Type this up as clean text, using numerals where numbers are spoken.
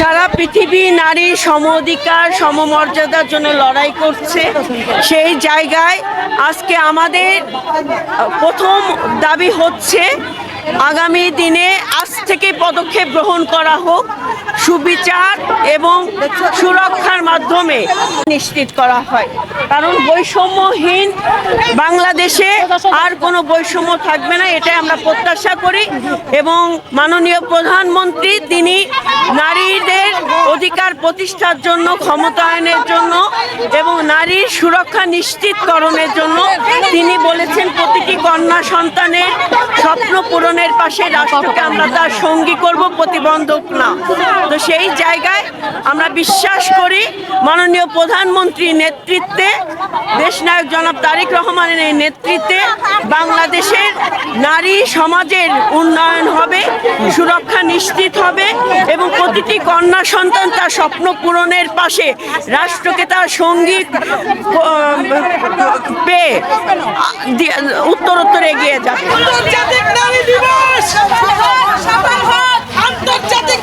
সারা পৃথিবী নারী সম অধিকার সমমর্যাদার জন্য লড়াই করছে। সেই জায়গায় আজকে আমাদের প্রথম দাবি হচ্ছে আগামী দিনে আজ থেকে পদক্ষেপ গ্রহণ করা হোক, সুবিচার এবং সুরক্ষার মাধ্যমে নিশ্চিত করা হয়। কারণ বৈষম্যহীন বাংলাদেশে আর কোনো বৈষম্য থাকবে না, এটাই আমরা প্রত্যাশা করি। এবং মাননীয় প্রধানমন্ত্রী তিনি নারীদের অধিকার প্রতিষ্ঠার জন্য, ক্ষমতায়নের জন্য এবং নারীর সুরক্ষা নিশ্চিতকরণের জন্য তিনি বলেছেন প্রতিটি কন্যা সন্তানের স্বপ্ন পূরণের পাশে রাষ্ট্রকে আমরা তার সঙ্গী করব, প্রতিবন্ধক না। তো সেই জায়গায় আমরা বিশ্বাস করি মাননীয় প্রধানমন্ত্রীর নেতৃত্বে, দেশনায়ক জনাব তারেক রহমানের নেতৃত্বে বাংলাদেশের নারী সমাজের উন্নয়ন হবে, সুরক্ষা নিশ্চিত হবে এবং প্রতিটি কন্যা সন্তান তার স্বপ্ন পূরণের পাশে রাষ্ট্রকে তার সঙ্গী পেয়ে উত্তরোত্তর এগিয়ে যাবে। আন্তর্জাতিক নারী দিবস! আন্তর্জাতিক